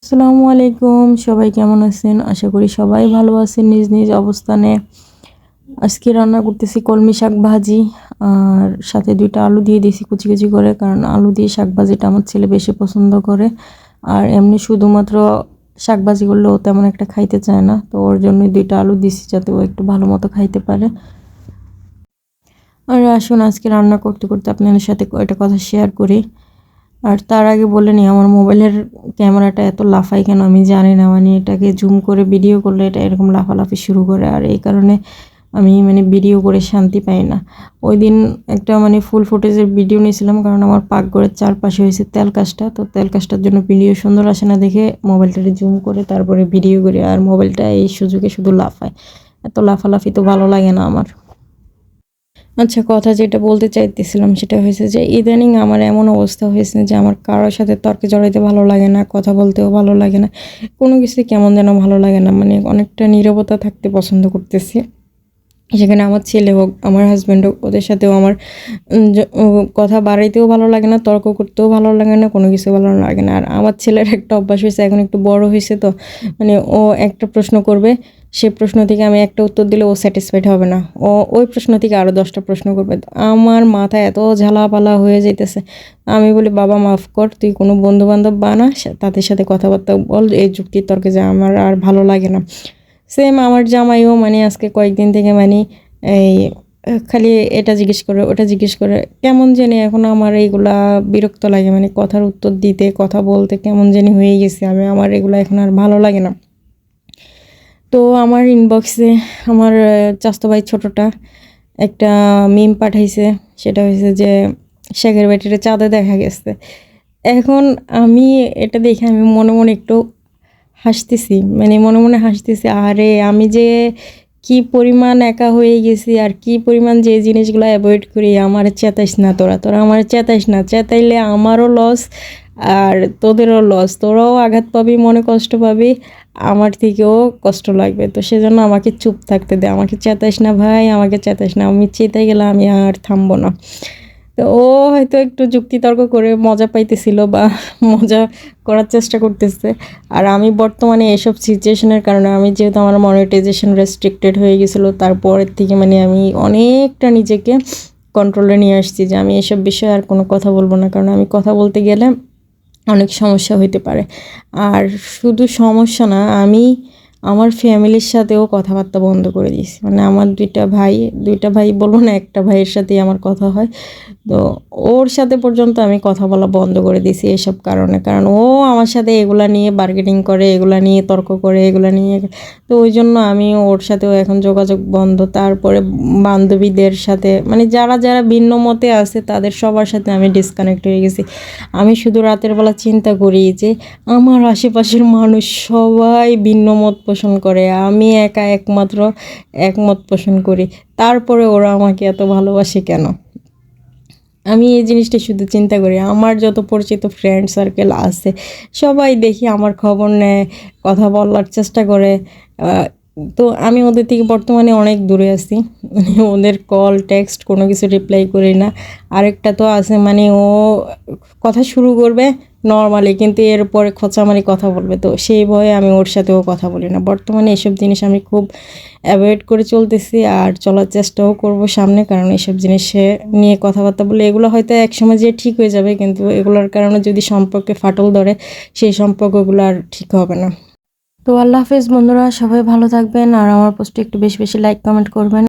আসসালামু আলাইকুম, সবাই কেমন আছেন? আশা করি সবাই ভালো আছেন নিজ নিজ অবস্থানে। আজকে রান্না করতেছি কলমি শাক ভাজি, আর সাথে 2টা আলু দিয়ে দিয়েছি কুচি কুচি করে, কারণ আলু দিয়ে শাক ভাজিটা আমার ছেলে বেশি পছন্দ করে। আর এমনি শুধুমাত্র শাক ভাজি করলে ও তেমন একটা খাইতে চায় না, তো ওর জন্যই 2টা আলু দিছি যাতে ও একটু ভালো মতো খাইতে পারে। আর আসুন আজকে রান্না করতে করতে আপনাদের সাথে কয়টা কথা শেয়ার করি। আর তার আগে বলে নিই, আমার মোবাইলের ক্যামেরাটা এত লাফায় কেন আমি জানি না, মানে এটাকে জুম করে ভিডিও করলে এটা এরকম লাফালাফি শুরু করে, আর এই কারণে আমি মানে ভিডিও করে শান্তি পাই না। ওই দিন একটা মানে ফুল ফুটেজের ভিডিও নিয়েছিলাম, কারণ আমার পাকঘরের চারপাশে হয়েছে তেল কাজটা, তো তেল কাজটার জন্য ভিডিও সুন্দর আসে না দেখে মোবাইলটাকে জুম করে তারপরে ভিডিও করি, আর মোবাইলটা এই সুযোগে শুধু লাফায়। এত লাফালাফি তো ভালো লাগে না আমার। আচ্ছা, কথা যেটা বলতে চাইতেছিলাম সেটা হয়েছে যে ইদানিং আমার এমন অবস্থা হয়েছে যে আমার কারোর সাথে তর্কে জড়াইতে ভালো লাগে না, কথা বলতেও ভালো লাগে না, কোনো কিছুই কেমন যেন ভালো লাগে না, মানে অনেকটা নীরবতা থাকতে পছন্দ করতেছি। সেখানে আমার ছেলে হোক, আমার হাজব্যান্ড হোক, ওদের সাথেও আমার কথা বাড়াইতেও ভালো লাগে না, তর্ক করতেও ভালো লাগে না, কোনো কিছু ভালো লাগে না। আর আমার ছেলের একটা অভ্যাস হয়েছে, এখন একটু বড় হয়েছে তো, মানে ও একটা প্রশ্ন করবে, সে প্রশ্ন থেকে আমি একটা উত্তর দিলে ও স্যাটিসফাইড হবে না, ও ওই প্রশ্ন থেকে আরও 10টা প্রশ্ন করবে। তো আমার মাথায় এত ঝালাপালা হয়ে যাইতেছে। আমি বলি, বাবা মাফ কর, তুই কোনো বন্ধুবান্ধব বানা, তাদের সাথে কথাবার্তা বল, এই যুক্তি তর্কে যে আমার আর ভালো লাগে না। সেম আমার জামাইও মানে আজকে কয়েকদিন থেকে মানে এই খালি এটা জিজ্ঞেস করে ওটা জিজ্ঞেস করে, কেমন জানি এখন আমার এইগুলা বিরক্ত লাগে, মানে কথার উত্তর দিতে কথা বলতে কেমন জানি হয়ে গেছে, আমার এগুলো এখন আর ভালো লাগে না। তো আমার ইনবক্সে আমার চাচাতো ভাই ছোটটা একটা মিম পাঠাইছে, সেটা হয়েছে যে শেখের বাটিরে চাঁদে দেখা গেছে। এখন আমি এটা দেখে আমি মনে মনে একটু হাসতেছি, মানে মনে মনে হাসতেছি, আরে আমি যে কি পরিমাণ একা হয়ে গেছি, আর কি পরিমাণ যে জিনিসগুলো অ্যাভয়েড করি। আমার চেতাইস না, তোরা তোরা আমার চেতাইস না, চেতাইলে আমারও লস আর তোদেরও লস, তোরাও আঘাত পাবি, মনে কষ্ট পাবি, আমার থেকেও কষ্ট লাগবে। তো সেজন্য আমাকে চুপ থাকতে দে, আমাকে চেতাইস না ভাই, আমাকে চেতাইস না, আমি চেতে গেলে আমি আর থামবো না। তো ও হয়তো একটু যুক্তিতর্ক করে মজা পাইতেছিল বা মজা করার চেষ্টা করতেছে। আর আমি বর্তমানে এসব সিচুয়েশনের কারণে, আমি যেহেতু আমার মনিটাইজেশন রেস্ট্রিক্টেড হয়ে গেছিলো, তারপরের থেকে মানে আমি অনেকটা নিজেকে কন্ট্রোলে নিয়ে আসছি যে আমি এসব বিষয়ে আর কোনো কথা বলবো না, কারণ আমি কথা বলতে গেলে অনেক সমস্যা হইতে পারে। আর শুধু সমস্যা না, আমি আমার ফ্যামিলির সাথেও কথাবার্তা বন্ধ করে দিয়েছি, মানে আমার 2টা ভাই বলবো না, একটা ভাইয়ের সাথেই আমার কথা হয়। তো ওর সাথে পর্যন্ত আমি কথা বলা বন্ধ করে দিয়েছি এসব কারণে, কারণ ও আমার সাথে এগুলা নিয়ে বার্গেনিং করে, এগুলা নিয়ে তর্ক করে, এগুলা নিয়ে, তো ওই জন্য আমি ওর সাথেও এখন যোগাযোগ বন্ধ। তারপরে বান্ধবীদের সাথে মানে যারা যারা ভিন্ন মতে আছে তাদের সবার সাথে আমি ডিসকানেক্ট হয়ে গেছি। আমি শুধু রাতের বেলা চিন্তা করি যে আমার আশেপাশের মানুষ সবাই ভিন্ন মত পোষণ করে, আমি একা একমাত্র একমত পোষণ করি, তারপরে ওরা আমাকে এত ভালোবাসে কেন। আমি এই জিনিসটা শুধু চিন্তা করি, আমার যত পরিচিত ফ্রেন্ড সার্কেল আছে সবাই দেখি আমার খবর নেয়, কথা বলার চেষ্টা করে। তো আমি ওদের থেকে বর্তমানে অনেক দূরে আছি, মানে ওদের কল টেক্সট কোনো কিছু রিপ্লাই করি না। আরেকটা তো আছে, মানে ও কথা শুরু করবে নর্মালি, কিন্তু এরপরে খোঁচামারি কথা বলবে, তো সেই ভয়ে আমি ওর সাথেও কথা বলি না। বর্তমানে এসব জিনিস আমি খুব অ্যাভয়েড করে চলতেছি, আর চলার চেষ্টাও করব সামনে, কারণ এসব জিনিসে নিয়ে কথাবার্তা বলে এগুলো হয়তো একসময় যে ঠিক হয়ে যাবে, কিন্তু এগুলোর কারণে যদি সম্পর্কে ফাটল ধরে সেই সম্পর্কগুলো আর ঠিক হবে না। তো আল্লাহ হাফেজ বন্ধুরা, সবাই ভালো থাকবেন, আর আমার পোস্টে একটু বেশি বেশি লাইক কমেন্ট করবেন।